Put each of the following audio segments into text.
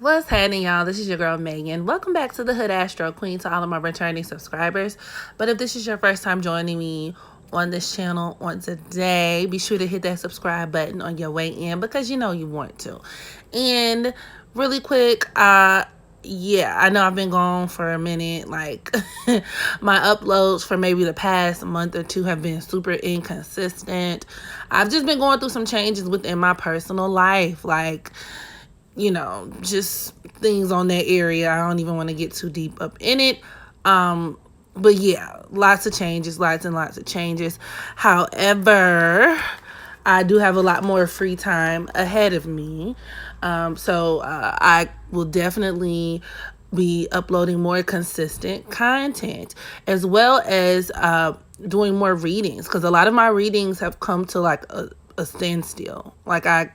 What's happening, y'all? This is your girl, Megan. Welcome back to the Hood Astro Queen, to all of my returning subscribers. But if this is your first time joining me on this channel on today, be sure to hit that subscribe button on your way in because you know you want to. And really quick, yeah, I know I've been gone for a minute. Like, my uploads for maybe the past month or two have been super inconsistent. I've just been going through some changes within my personal life. Like, you know, just things on that area. I don't even want to get too deep up in it. But yeah, lots of changes, lots and lots of changes. However, I do have a lot more free time ahead of me. So I will definitely be uploading more consistent content, as well as doing more readings, because a lot of my readings have come to like a standstill. Like, I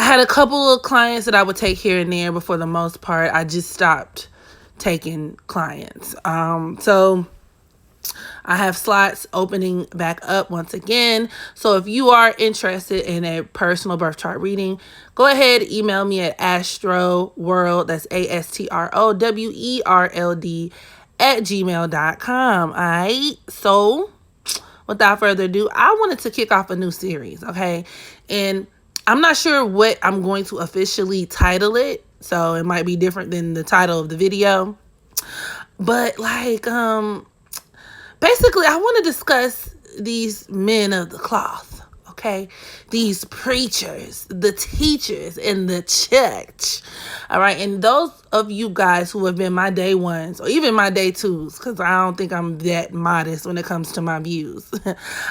had a couple of clients that I would take here and there, but for the most part, I just stopped taking clients. So I have slots opening back up once again. So if you are interested in a personal birth chart reading, go ahead, email me at astrowerld, that's ASTROWERLD @gmail.com. All right. So without further ado, I wanted to kick off a new series. Okay. And I'm not sure what I'm going to officially title it, so it might be different than the title of the video. But like, basically, I want to discuss these men of the cloth, okay? These preachers, the teachers in the church, all right? And those of you guys who have been my day ones or even my day twos, because I don't think I'm that modest when it comes to my views.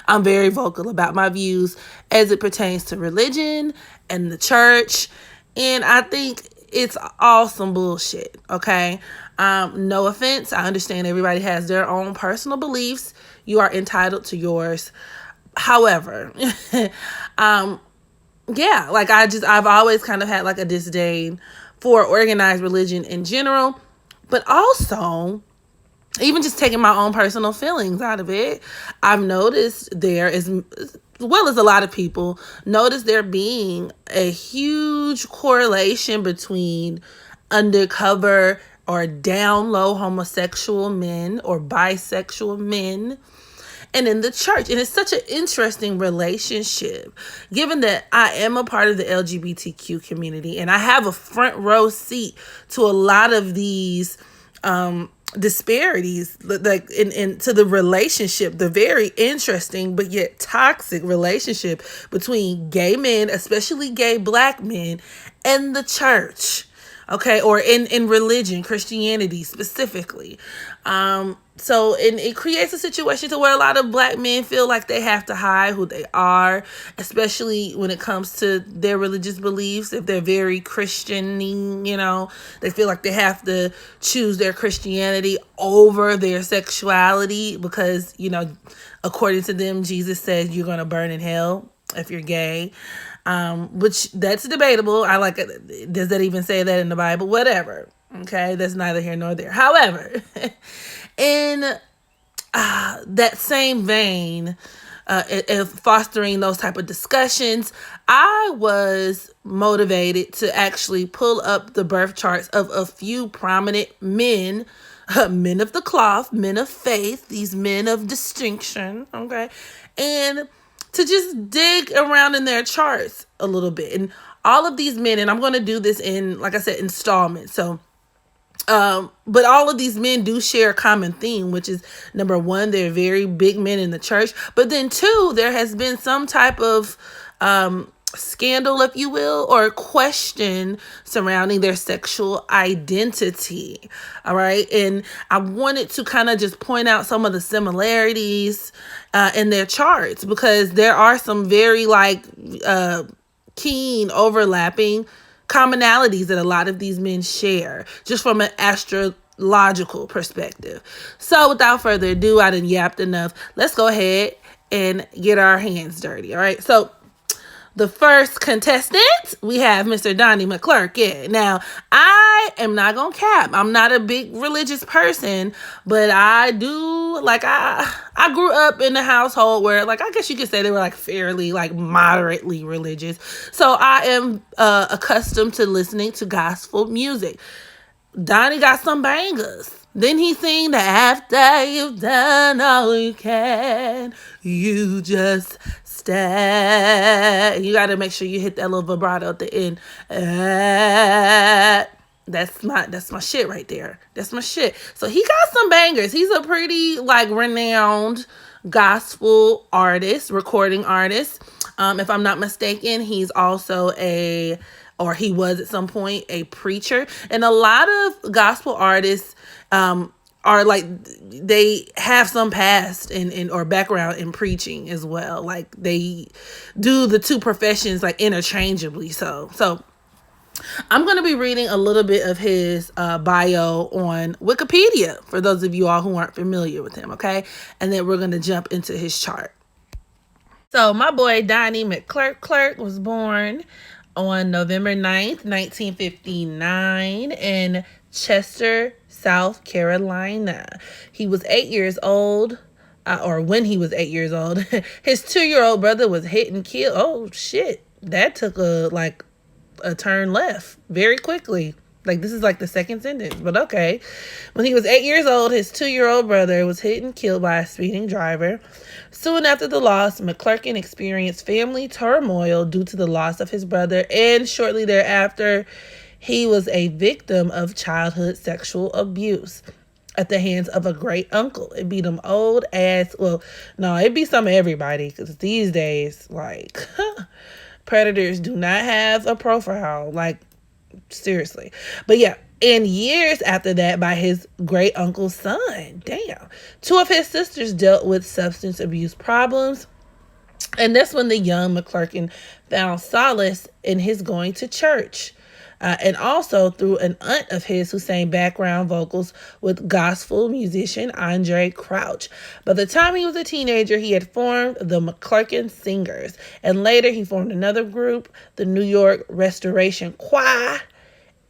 I'm very vocal about my views as it pertains to religion and the church. And I think it's all some bullshit, okay? No offense. I understand everybody has their own personal beliefs. You are entitled to yours. However, yeah, like I've always kind of had like a disdain for organized religion in general, but also even just taking my own personal feelings out of it, I've noticed there is, as well as a lot of people, notice there being a huge correlation between undercover or down low homosexual men or bisexual men and in the church. And it's such an interesting relationship, given that I am a part of the LGBTQ community and I have a front row seat to a lot of these disparities, like into the relationship, the very interesting but yet toxic relationship between gay men, especially gay Black men, and the church. Okay, or in religion, Christianity specifically. So it creates a situation to where a lot of Black men feel like they have to hide who they are, especially when it comes to their religious beliefs. If they're very Christian, you know, they feel like they have to choose their Christianity over their sexuality because, you know, according to them, Jesus says you're going to burn in hell if you're gay. Which that's debatable. I like it. Does that even say that in the Bible? Whatever. Okay, that's neither here nor there. However, in that same vein, of fostering those type of discussions, I was motivated to actually pull up the birth charts of a few prominent men, men of the cloth, men of faith, these men of distinction. Okay, and to just dig around in their charts a little bit. And all of these men, and I'm going to do this in, like I said, installments. So, but all of these men do share a common theme, which is, number one, they're very big men in the church. But then two, there has been some type of scandal, if you will, or question surrounding their sexual identity. All right. And I wanted to kind of just point out some of the similarities in their charts, because there are some very keen overlapping commonalities that a lot of these men share just from an astrological perspective. So without further ado, I done yapped enough. Let's go ahead and get our hands dirty. All right. So the first contestant, we have Mr. Donnie McClurk. Yeah. Now, I am not gonna cap. I'm not a big religious person, but I do like I grew up in a household where, like, I guess you could say they were like fairly, like, moderately religious. So I am accustomed to listening to gospel music. Donnie got some bangers. Then he sing the after you've done all you can, you just stand. You got to make sure you hit that little vibrato at the end. That's my shit right there. That's my shit. So he got some bangers. He's a pretty, like, renowned gospel artist, recording artist. If I'm not mistaken, he's also he was at some point a preacher. And a lot of gospel artists are like, they have some past in or background in preaching as well. Like, they do the two professions like interchangeably. So I'm going to be reading a little bit of his bio on Wikipedia for those of you all who aren't familiar with him, okay? And then we're going to jump into his chart. So my boy Donnie McClurk was born on November 9th, 1959 in Chester, South Carolina. He was 8 years old, or when he was 8 years old, his 2-year-old brother was hit and killed. Oh, shit. That took a turn left very quickly. Like, this is like the second sentence, but okay. When he was 8 years old, his 2-year-old brother was hit and killed by a speeding driver. Soon after the loss, McClurkin experienced family turmoil due to the loss of his brother, and shortly thereafter, he was a victim of childhood sexual abuse at the hands of a great uncle. It be them old ass, well, no, it be some of everybody, because these days, like, predators do not have a profile, like, seriously. But yeah, and years after that, by his great uncle's son. Damn. 2 of his sisters dealt with substance abuse problems. And that's when the young McClurkin found solace in his going to church. And also through an aunt of his who sang background vocals with gospel musician Andre Crouch. By the time he was a teenager, he had formed the McClurkin Singers. And later he formed another group, the New York Restoration Choir,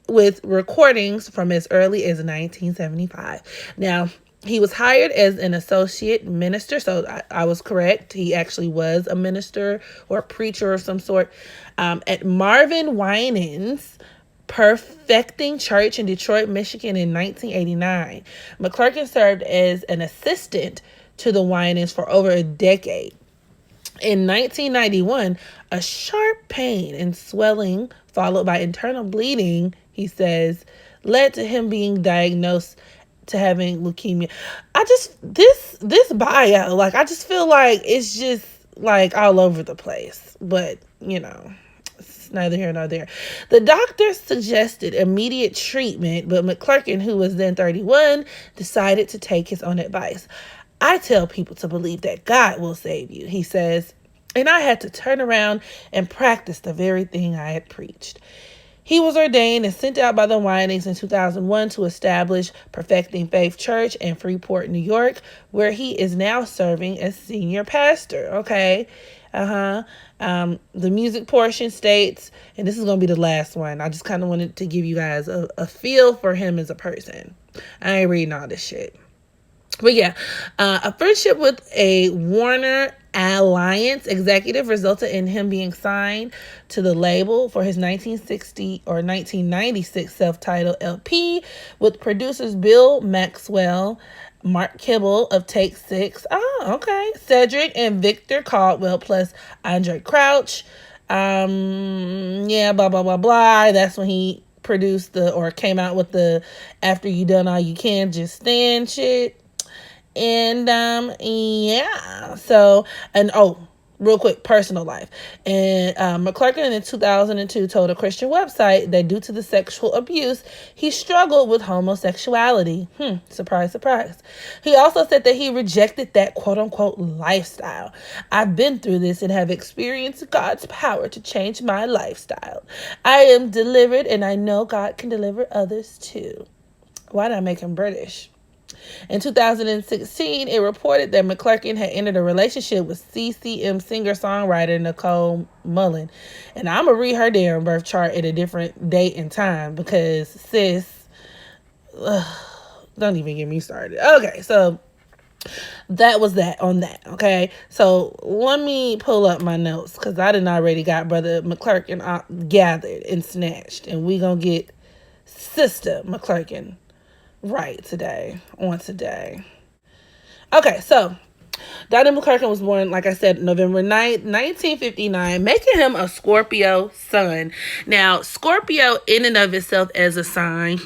with recordings from as early as 1975. Now, he was hired as an associate minister, so I was correct. He actually was a minister or a preacher of some sort at Marvin Winans Perfecting Church in Detroit, Michigan in 1989. McClurkin served as an assistant to the Winans for over a decade. In 1991, a sharp pain and swelling followed by internal bleeding, he says, led to him being diagnosed to having leukemia. This bio, like, I just feel like it's just like all over the place, but you know, it's neither here nor there. The doctors suggested immediate treatment, but McClurkin, who was then 31, decided to take his own advice. I tell people to believe that God will save you, he says, and I had to turn around and practice the very thing I had preached. He was ordained and sent out by the Winans in 2001 to establish Perfecting Faith Church in Freeport, New York, where he is now serving as senior pastor. Okay. The music portion states, and this is going to be the last one. I just kind of wanted to give you guys a feel for him as a person. I ain't reading all this shit. But yeah, a friendship with a Warner Alliance executive resulted in him being signed to the label for his 1996 self-titled LP with producers Bill Maxwell, Mark Kibble of Take Six, Cedric and Victor Caldwell, plus Andre Crouch. Blah, blah, blah, blah. That's when he produced came out with the After You Done All You Can, Just Stand shit. And, real quick, personal life. And McClurkin in 2002 told a Christian website that due to the sexual abuse, he struggled with homosexuality. Surprise, surprise. He also said that he rejected that quote-unquote lifestyle. I've been through this and have experienced God's power to change my lifestyle. I am delivered, and I know God can deliver others too. Why did I make him British? In 2016, it reported that McClurkin had entered a relationship with CCM singer-songwriter Nicole Mullen. And I'm going to read her damn birth chart at a different date and time because, sis, don't even get me started. Okay, so that was that on that. Okay, so let me pull up my notes because I done already got Brother McClurkin gathered and snatched. And we going to get Sister McClurkin right today, on today. Okay, so Donnie McClurkin was born, like I said, November 9th, 1959, making him a Scorpio sun. Now, Scorpio in and of itself as a sign,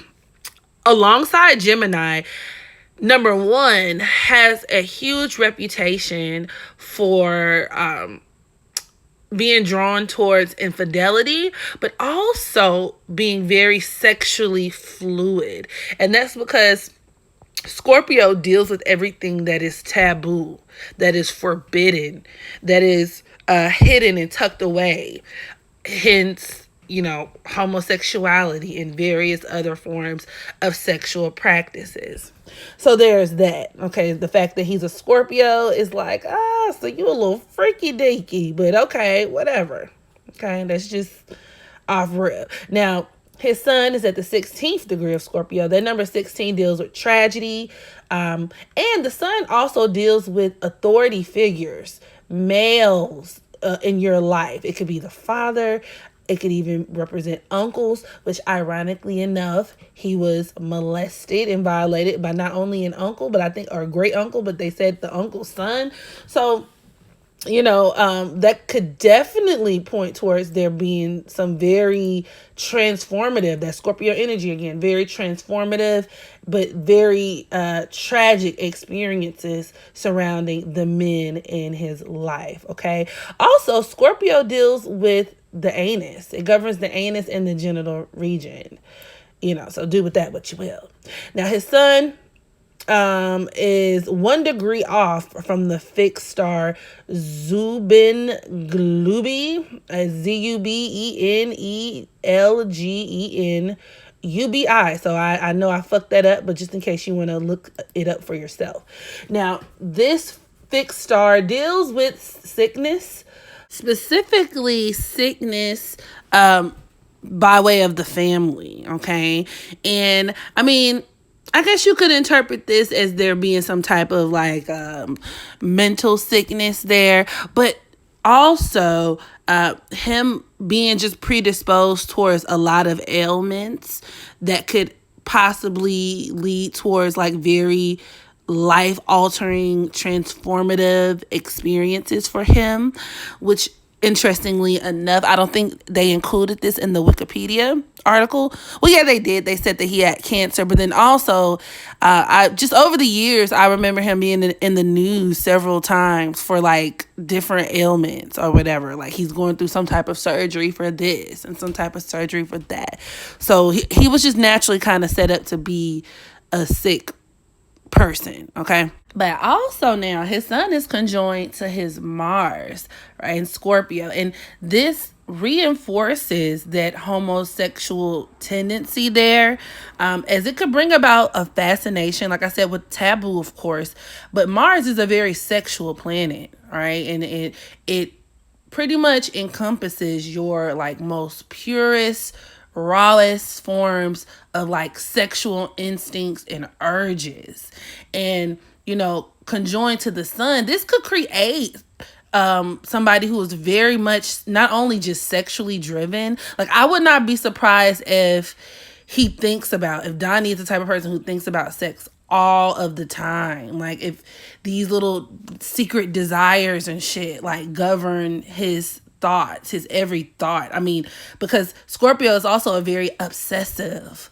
alongside Gemini, number one, has a huge reputation for being drawn towards infidelity, but also being very sexually fluid. And that's because Scorpio deals with everything that is taboo, that is forbidden, that is hidden and tucked away. Hence, homosexuality and various other forms of sexual practices. So there's that. Okay, the fact that he's a Scorpio is like, so you a little freaky deaky, but okay, whatever. Okay, that's just off rip. Now, his sun is at the 16th degree of Scorpio. That number 16 deals with tragedy. And the sun also deals with authority figures, males in your life. It could be the father. It could even represent uncles, which ironically enough, he was molested and violated by not only an uncle, but I think, or a great uncle, but they said the uncle's son. So, that could definitely point towards there being some very transformative, that Scorpio energy again, very transformative, but very tragic experiences surrounding the men in his life. Okay. Also, Scorpio deals with the anus. It governs the anus and the genital region. So do with that what you will. Now, his sun is 1 degree off from the fixed star Zubenelgubi, Zubenelgenubi. So I know I fucked that up, but just in case you want to look it up for yourself. Now, this fixed star deals with sickness, specifically sickness by way of the family, okay? And I mean, I guess you could interpret this as there being some type of like mental sickness there, but also him being just predisposed towards a lot of ailments that could possibly lead towards like very life-altering, transformative experiences for him, which interestingly enough, I don't think they included this in the Wikipedia article. Well, yeah, they did. They said that he had cancer, but then also, I just over the years, I remember him being in the news several times for like different ailments or whatever. Like he's going through some type of surgery for this and some type of surgery for that. So he was just naturally kind of set up to be a sick person, okay? But also now his sun is conjoined to his Mars, right, in Scorpio. And this reinforces that homosexual tendency there, as it could bring about a fascination, like I said, with taboo, of course. But Mars is a very sexual planet, right? And it pretty much encompasses your like most purest, rawest forms of like sexual instincts and urges. And conjoined to the sun, this could create somebody who is very much not only just sexually driven. Like I would not be surprised if Donnie is the type of person who thinks about sex all of the time. Like if these little secret desires and shit like govern his thoughts, his every thought. I mean, because Scorpio is also a very obsessive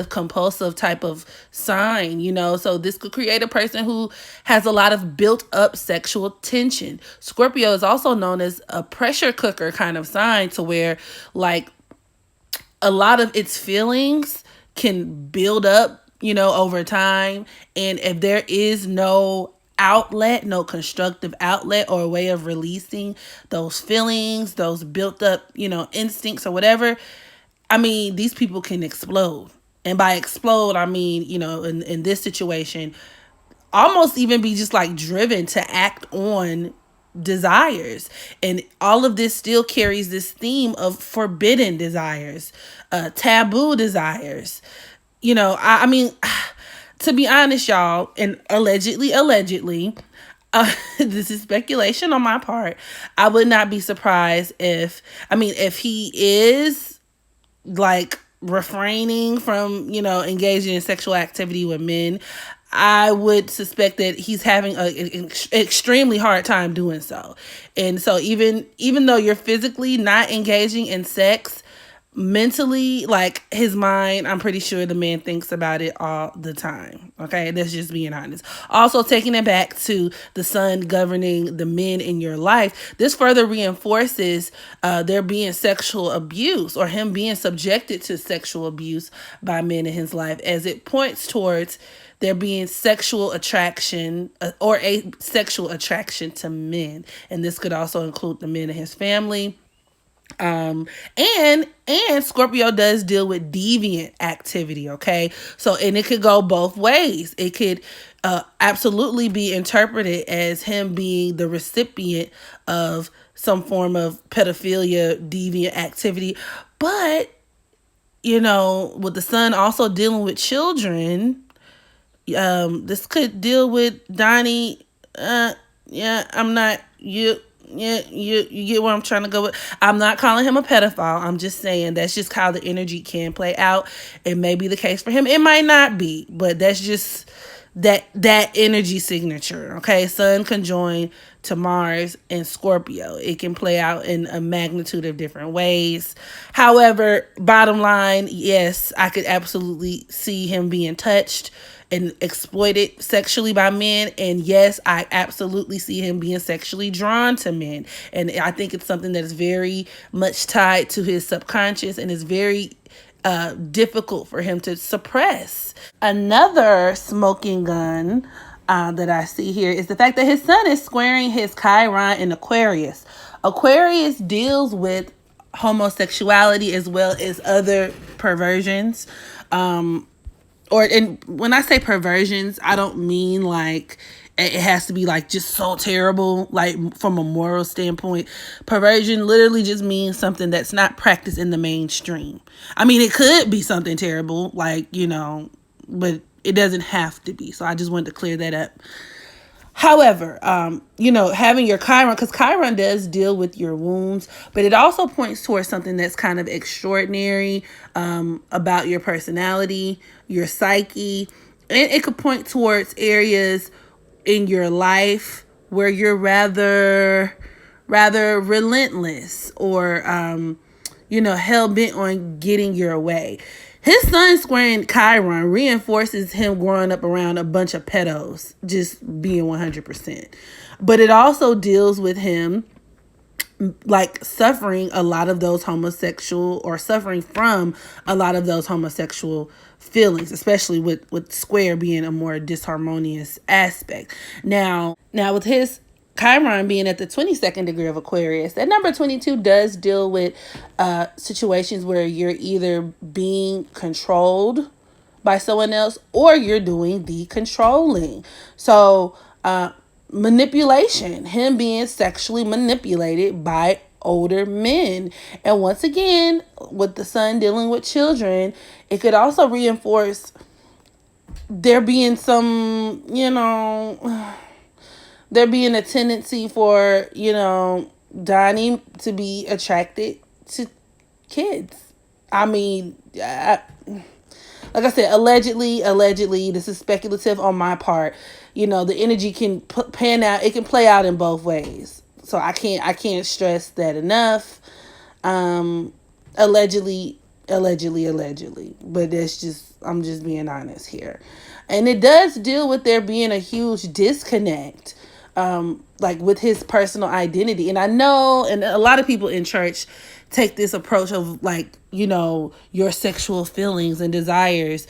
compulsive type of sign, so this could create a person who has a lot of built up sexual tension. Scorpio is also known as a pressure cooker kind of sign, to where like a lot of its feelings can build up, over time. And if there is no constructive outlet or a way of releasing those feelings, those built up, instincts or whatever, I mean, these people can explode. And by explode, I mean, in this situation, almost even be just like driven to act on desires. And all of this still carries this theme of forbidden desires, taboo desires. I mean, to be honest, y'all, and allegedly, this is speculation on my part. I would not be surprised if he is like refraining from, engaging in sexual activity with men. I would suspect that he's having an extremely hard time doing so. And so even though you're physically not engaging in sex, mentally, like his mind, I'm pretty sure the man thinks about it all the time. Okay, that's just being honest. Also, taking it back to the sun governing the men in your life, this further reinforces there being sexual abuse, or him being subjected to sexual abuse by men in his life, as it points towards there being sexual attraction, or a sexual attraction to men. And this could also include the men in his family. And Scorpio does deal with deviant activity, okay? So, and it could go both ways. It could absolutely be interpreted as him being the recipient of some form of pedophilia, deviant activity. But, with the sun also dealing with children, this could deal with Donnie. I'm not you. Yeah, you get where I'm trying to go with. I'm not calling him a pedophile. I'm just saying that's just how the energy can play out. It may be the case for him. It might not be, but that's just that energy signature. Okay, Sun conjoined to Mars and Scorpio. It can play out in a magnitude of different ways. However, bottom line, yes, I could absolutely see him being touched and exploited sexually by men. And yes, I absolutely see him being sexually drawn to men. And I think it's something that is very much tied to his subconscious and is very difficult for him to suppress. Another smoking gun that I see here is the fact that his sun is squaring his Chiron in Aquarius. Aquarius deals with homosexuality as well as other perversions. And when I say perversions, I don't mean like it has to be like just so terrible, like from a moral standpoint. Perversion literally just means something that's not practiced in the mainstream. I mean, it could be something terrible, like, but it doesn't have to be. So I just wanted to clear that up. However, having your Chiron, because Chiron does deal with your wounds, but it also points towards something that's kind of extraordinary about your personality, your psyche. And it could point towards areas in your life where you're rather relentless, or hell-bent on getting your way. His sun squaring Chiron reinforces him growing up around a bunch of pedos, just being 100%. But it also deals with him like suffering a lot of those homosexual, or suffering from a lot of those homosexual feelings, especially with square being a more disharmonious aspect. Now with his Chiron being at the 22nd degree of Aquarius, that number 22 does deal with situations where you're either being controlled by someone else, or you're doing the controlling. So manipulation, him being sexually manipulated by older men. And once again, with the sun dealing with children, it could also reinforce there being some, there being a tendency for, Donnie to be attracted to kids. I mean, like I said, allegedly, this is speculative on my part. The energy can pan out. It can play out in both ways. So I can't stress that enough. Allegedly. But I'm just being honest here. And it does deal with there being a huge disconnect, like with his personal identity. And I know, and a lot of people in church take this approach of like, your sexual feelings and desires,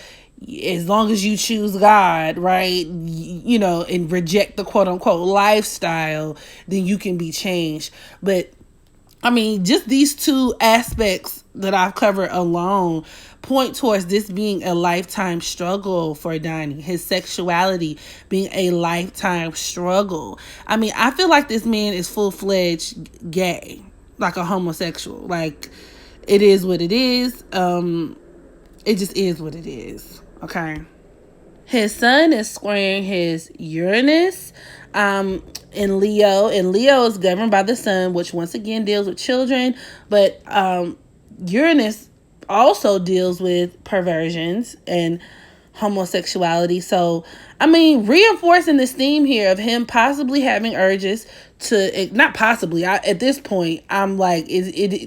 as long as you choose God, right, and reject the quote unquote lifestyle, then you can be changed. But I mean, just these two aspects that I've covered alone point towards this being a lifetime struggle for Donnie, his sexuality being a lifetime struggle. I mean, I feel like this man is full-fledged gay, like a homosexual. Like, it is what it is. It just is what it is. Okay. His sun is squaring his Uranus in Leo. And Leo is governed by the sun, which once again deals with children. But Uranus also deals with perversions and homosexuality. So, I mean, reinforcing this theme here of him possibly having urges to, not possibly, at this point, I'm like,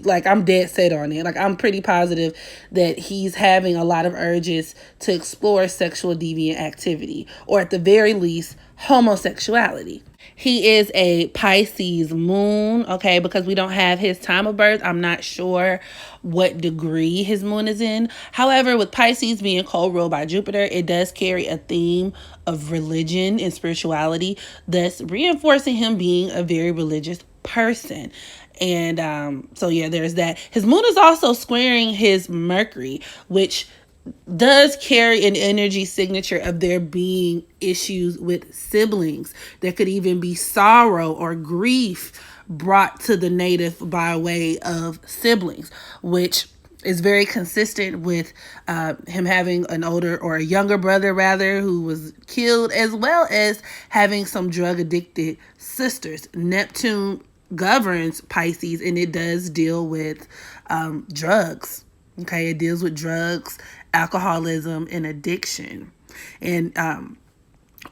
like, I'm dead set on it. Like, I'm pretty positive that he's having a lot of urges to explore sexual deviant activity, or at the very least, homosexuality. He is a Pisces moon, okay, because we don't have his time of birth. I'm not sure what degree his moon is in. However, with Pisces being co-ruled by Jupiter, it does carry a theme of religion and spirituality, thus reinforcing him being a very religious person. And so, yeah, there's that. His moon is also squaring his Mercury, which does carry an energy signature of there being issues with siblings. There could even be sorrow or grief brought to the native by way of siblings, which is very consistent with him having an older or a younger brother, rather, who was killed, as well as having some drug addicted sisters. Neptune governs Pisces, and it does deal with drugs. Okay, it deals with drugs, alcoholism, and addiction. And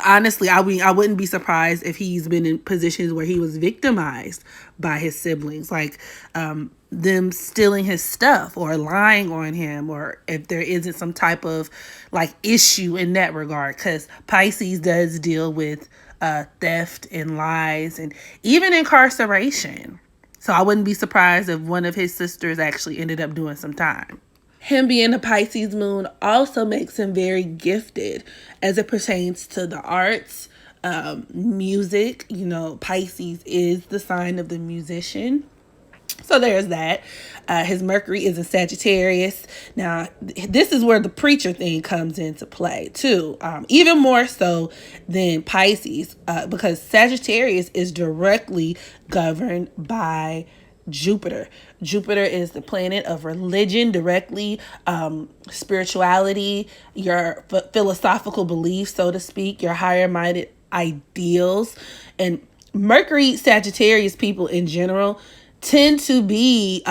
honestly, I wouldn't be surprised if he's been in positions where he was victimized by his siblings, like them stealing his stuff or lying on him, or if there isn't some type of like issue in that regard, because Pisces does deal with theft and lies and even incarceration. So I wouldn't be surprised if one of his sisters actually ended up doing some time. Him being a Pisces moon also makes him very gifted as it pertains to the arts, music. You know, Pisces is the sign of the musician. So there's that. His Mercury is in Sagittarius. Now, this is where the preacher thing comes into play, too. Even more so than Pisces, because Sagittarius is directly governed by Jupiter. Jupiter is the planet of religion directly, spirituality, your philosophical beliefs, so to speak, your higher minded ideals. And Mercury Sagittarius people in general tend to be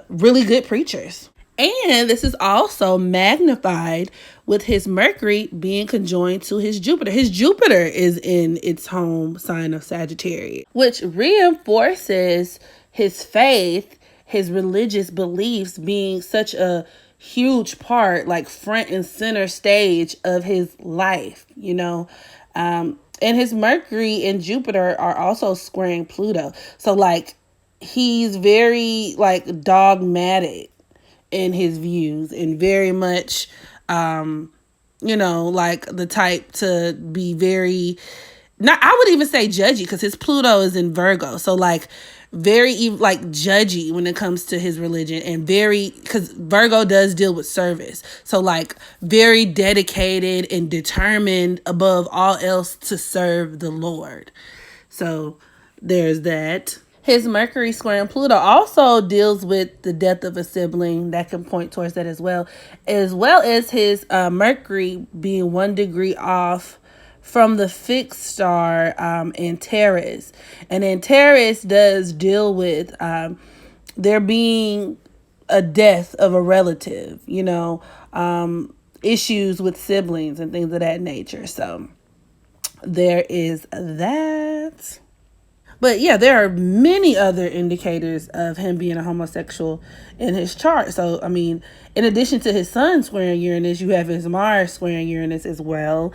really good preachers. And this is also magnified with his Mercury being conjoined to his Jupiter. His Jupiter is in its home sign of Sagittarius, which reinforces his faith, his religious beliefs being such a huge part, like front and center stage of his life, you know. And his Mercury and Jupiter are also squaring Pluto. So, like, he's very like dogmatic in his views and very much you know, like the type to be very, not, I would even say judgy, because his Pluto is in Virgo. So like very like judgy when it comes to his religion, and very, because Virgo does deal with service. So like very dedicated and determined above all else to serve the Lord. So there's that. His Mercury squaring Pluto also deals with the death of a sibling. That can point towards that as well as his Mercury being 1 degree off from the fixed star Antares. And Antares does deal with there being a death of a relative, you know, issues with siblings and things of that nature. So there is that. But yeah, there are many other indicators of him being a homosexual in his chart. So, I mean, in addition to his sun squaring Uranus, you have his Mars squaring Uranus as well,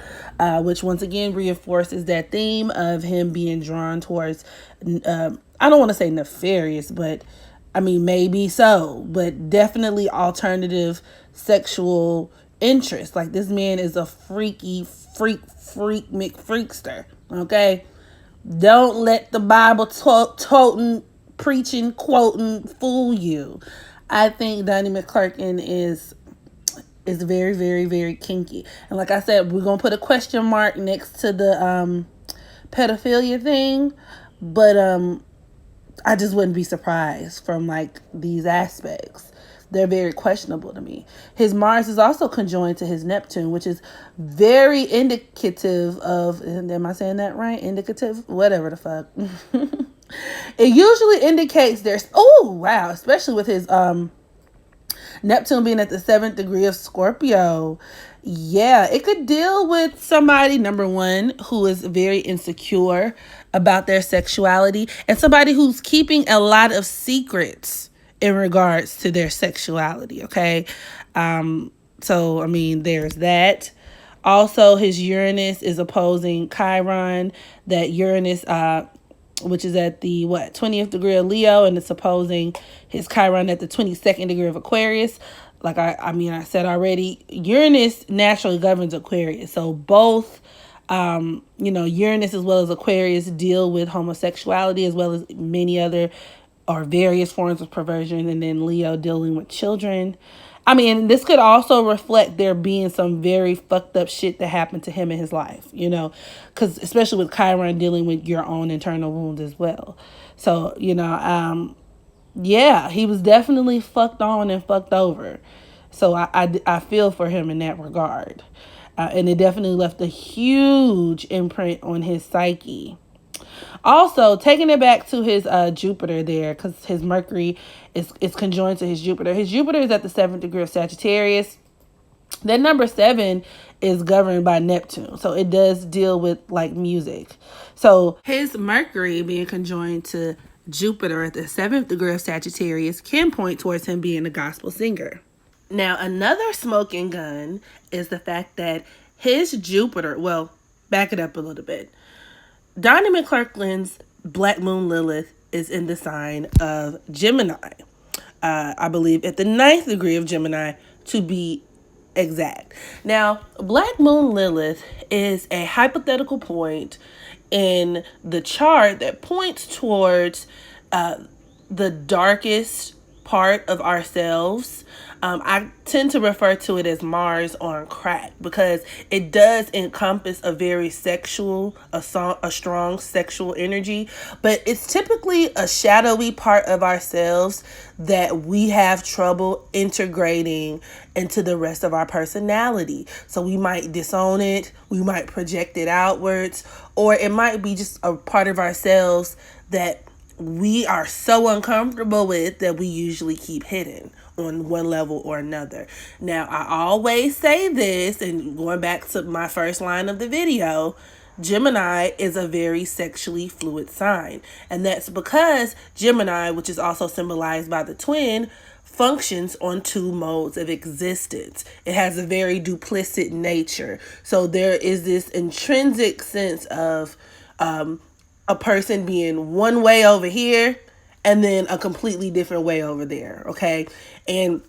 which once again reinforces that theme of him being drawn towards, I don't want to say nefarious, but I mean, maybe so, but definitely alternative sexual interest. Like, this man is a freaky, freak McFreakster, okay? Don't let the Bible toting, preaching, quoting fool you. I think Donnie McClurkin is very, very, very kinky. And like I said, we're gonna put a question mark next to the pedophilia thing, but I just wouldn't be surprised from like these aspects. They're very questionable to me. His Mars is also conjoined to his Neptune, which is very indicative of, am I saying that right? Indicative? Whatever the fuck. It usually indicates there's, oh wow, especially with his Neptune being at the 7th degree of Scorpio. Yeah, it could deal with somebody, number one, who is very insecure about their sexuality, and somebody who's keeping a lot of secrets in regards to their sexuality, okay? So, I mean, there's that. Also, his Uranus is opposing Chiron. That Uranus, which is at the 20th degree of Leo, and it's opposing his Chiron at the 22nd degree of Aquarius. Like I said already, Uranus naturally governs Aquarius. So both, Uranus as well as Aquarius deal with homosexuality as well as many other or various forms of perversion, and then Leo dealing with children. I mean, this could also reflect there being some very fucked up shit that happened to him in his life, because especially with Chiron dealing with your own internal wounds as well. So, yeah, he was definitely fucked on and fucked over. So I feel for him in that regard. And it definitely left a huge imprint on his psyche. Also, taking it back to his Jupiter there, because his Mercury is conjoined to his Jupiter. His Jupiter is at the 7th degree of Sagittarius. That number 7 is governed by Neptune. So it does deal with like music. So his Mercury being conjoined to Jupiter at the 7th degree of Sagittarius can point towards him being a gospel singer. Now, another smoking gun is the fact that his Jupiter, well, back it up a little bit. Donnie McClurkin's Black Moon Lilith is in the sign of Gemini. I believe at the 9th degree of Gemini, to be exact. Now, Black Moon Lilith is a hypothetical point in the chart that points towards the darkest part of ourselves. I tend to refer to it as Mars on crack because it does encompass a very sexual, a strong sexual energy, but it's typically a shadowy part of ourselves that we have trouble integrating into the rest of our personality. So we might disown it, we might project it outwards, or it might be just a part of ourselves that we are so uncomfortable with that we usually keep hidden on one level or another. Now, I always say this, and going back to my first line of the video, Gemini is a very sexually fluid sign. And that's because Gemini, which is also symbolized by the twin, functions on two modes of existence. It has a very duplicit nature. So there is this intrinsic sense of a person being one way over here and then a completely different way over there, okay? And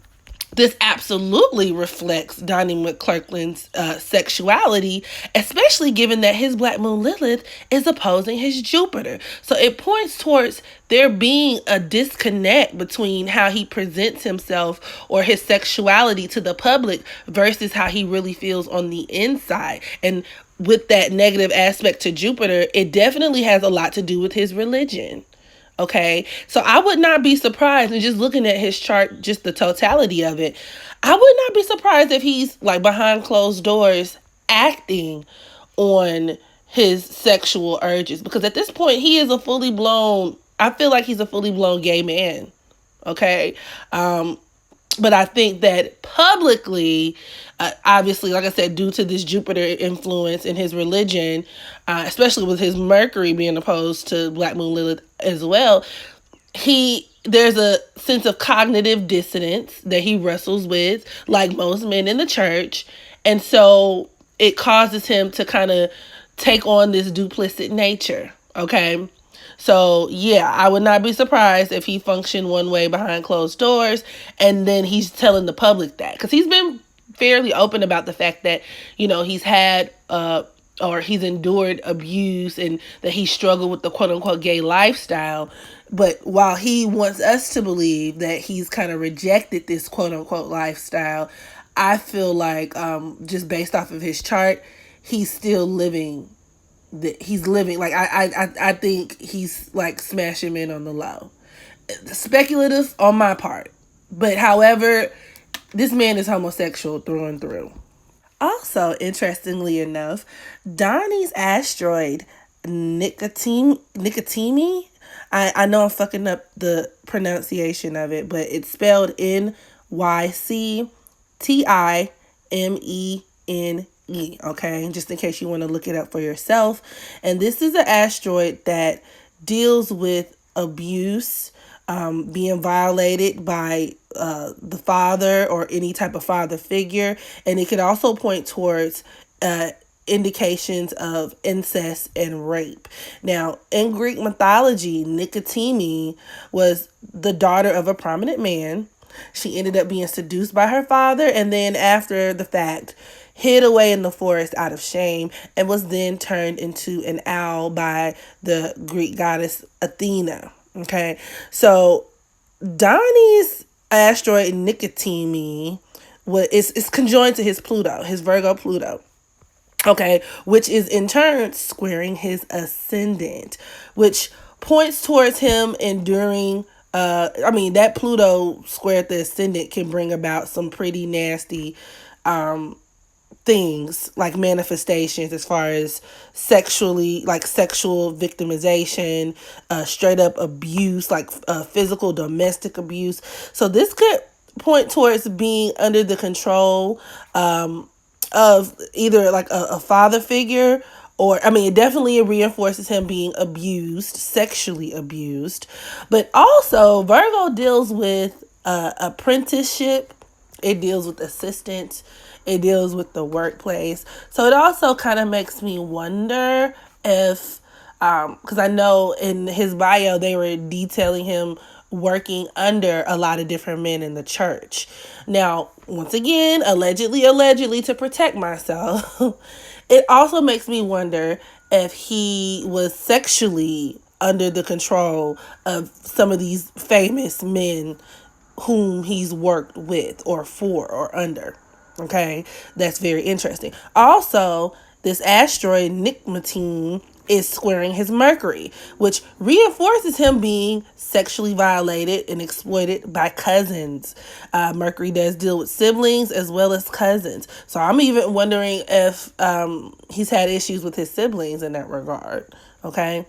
this absolutely reflects Donnie McClurkin's sexuality, especially given that his Black Moon Lilith is opposing his Jupiter. So it points towards there being a disconnect between how he presents himself or his sexuality to the public versus how he really feels on the inside. And with that negative aspect to Jupiter, it definitely has a lot to do with his religion. Okay, so I would not be surprised, and just looking at his chart, just the totality of it, I would not be surprised if he's like behind closed doors acting on his sexual urges, because at this point he is I feel like he's a fully blown gay man. Okay. But I think that publicly, obviously, like I said, due to this Jupiter influence in his religion, especially with his Mercury being opposed to Black Moon Lilith as well, there's a sense of cognitive dissonance that he wrestles with, like most men in the church. And so it causes him to kind of take on this duplicit nature. Okay. So, yeah, I would not be surprised if he functioned one way behind closed doors and then he's telling the public that. Because he's been fairly open about the fact that, he's had or he's endured abuse and that he struggled with the quote-unquote gay lifestyle. But while he wants us to believe that he's kind of rejected this quote unquote lifestyle, I feel like just based off of his chart, he's still living. He's living like I think he's like smashing men on the low. Speculative on my part, but however, this man is homosexual through and through. Also, interestingly enough, Donnie's asteroid Nicotimi. I know I'm fucking up the pronunciation of it, but it's spelled Nyctimene. Okay, just in case you want to look it up for yourself. And this is an asteroid that deals with abuse, being violated by the father or any type of father figure. And it could also point towards indications of incest and rape. Now, in Greek mythology, Nicotimi was the daughter of a prominent man. She ended up being seduced by her father, and then after the fact, hid away in the forest out of shame, and was then turned into an owl by the Greek goddess Athena. Okay, so Donnie's asteroid Nicotimi is conjoined to his Pluto, his Virgo Pluto. Okay, which is in turn squaring his ascendant, which points towards him enduring. That Pluto squared the ascendant can bring about some pretty nasty things like manifestations as far as sexual victimization, straight up abuse, like physical domestic abuse. So this could point towards being under the control of either like a father figure, or it definitely reinforces him being abused, sexually abused. But also Virgo deals with apprenticeship, it deals with assistants, it deals with the workplace. So it also kind of makes me wonder if because I know in his bio they were detailing him working under a lot of different men in the church. Now, once again, allegedly to protect myself, it also makes me wonder if he was sexually under the control of some of these famous men whom he's worked with or for or under. Okay, that's very interesting. Also, this asteroid Nicotimi is squaring his Mercury, which reinforces him being sexually violated and exploited by cousins. Mercury does deal with siblings as well as cousins. So I'm even wondering if he's had issues with his siblings in that regard. Okay.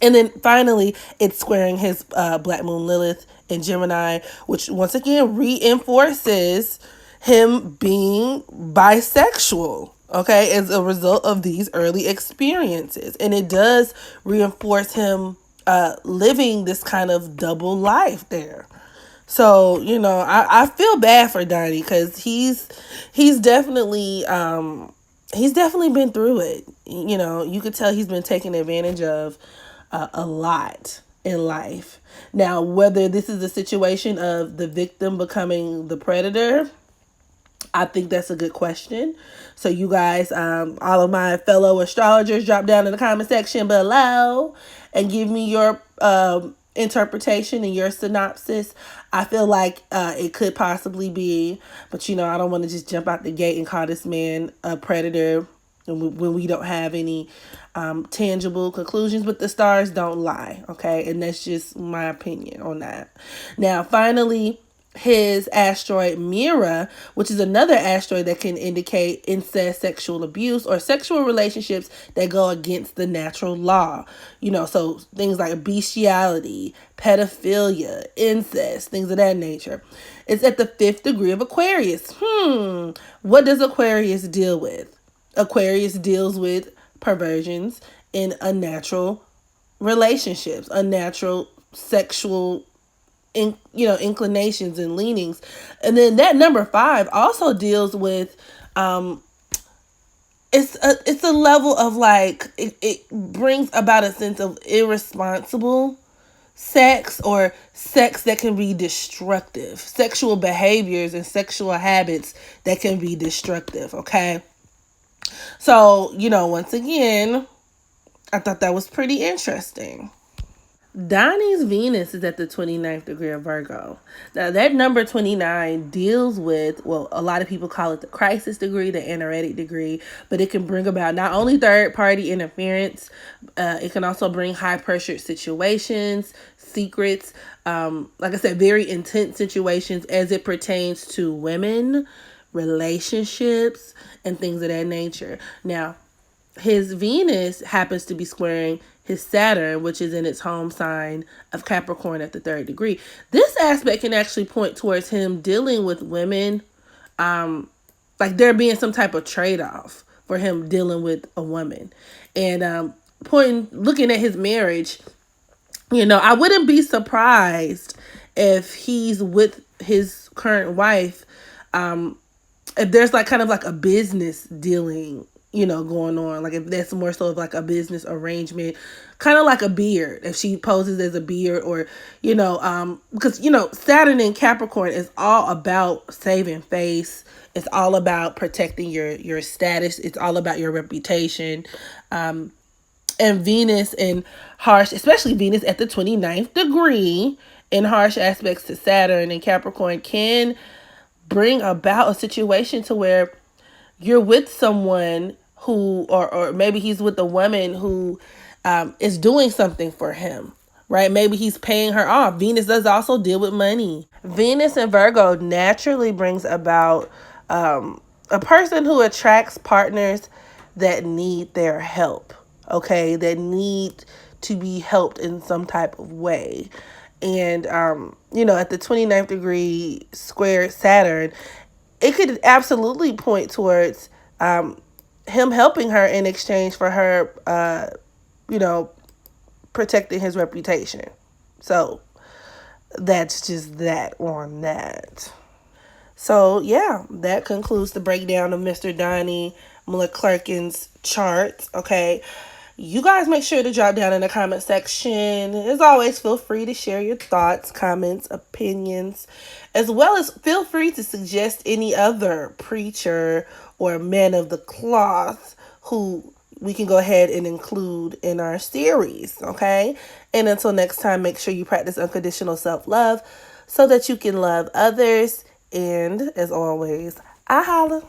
And then finally, it's squaring his Black Moon Lilith in Gemini, which once again reinforces him being bisexual, okay, as a result of these early experiences. And it does reinforce him living this kind of double life there. So, I feel bad for Donnie because he's definitely been through it. You could tell he's been taken advantage of a lot in life. Now, whether this is a situation of the victim becoming the predator, I think that's a good question. So you guys, all of my fellow astrologers, drop down in the comment section below and give me your interpretation and your synopsis. I feel like it could possibly be, but I don't want to just jump out the gate and call this man a predator when we don't have any tangible conclusions, but the stars don't lie, okay? And that's just my opinion on that. Now, finally, his asteroid Mira, which is another asteroid that can indicate incest, sexual abuse, or sexual relationships that go against the natural law. So things like bestiality, pedophilia, incest, things of that nature. It's at the 5th degree of Aquarius. What does Aquarius deal with? Aquarius deals with perversions in unnatural relationships, unnatural sexual inclinations and leanings. And then that number 5 also deals with it's a level of like it brings about a sense of irresponsible sex, or sex that can be destructive, sexual behaviors and sexual habits that can be destructive. Okay, so once again, I thought that was pretty interesting. Donnie's Venus is at the 29th degree of Virgo. Now, that number 29 deals with, well, a lot of people call it the crisis degree, the anoretic degree, but it can bring about not only third party interference, it can also bring high pressure situations, secrets, like I said, very intense situations as it pertains to women, relationships, and things of that nature. Now, his Venus happens to be squaring his Saturn, which is in its home sign of Capricorn at the third degree. This aspect can actually point towards him dealing with women, like there being some type of trade off for him dealing with a woman. And looking at his marriage, I wouldn't be surprised if he's with his current wife, if there's like kind of like a business dealing, going on, like if that's more so of like a business arrangement, kind of like a beard, if she poses as a beard, or because Saturn in Capricorn is all about saving face. It's all about protecting your status. It's all about your reputation. And Venus in harsh, especially Venus at the 29th degree in harsh aspects to Saturn and Capricorn, can bring about a situation to where you're with someone who, or maybe he's with a woman who is doing something for him, right? Maybe he's paying her off. Venus does also deal with money. Venus in Virgo naturally brings about a person who attracts partners that need their help, okay? That need to be helped in some type of way. And, at the 29th degree square Saturn, it could absolutely point towards him helping her in exchange for her, protecting his reputation. So that's just that on that. So yeah, that concludes the breakdown of Mr. Donnie McClurkin's chart. Okay. You guys make sure to drop down in the comment section. As always, feel free to share your thoughts, comments, opinions, as well as feel free to suggest any other preacher or man of the cloth who we can go ahead and include in our series, okay? And until next time, make sure you practice unconditional self-love so that you can love others. And as always, I holla.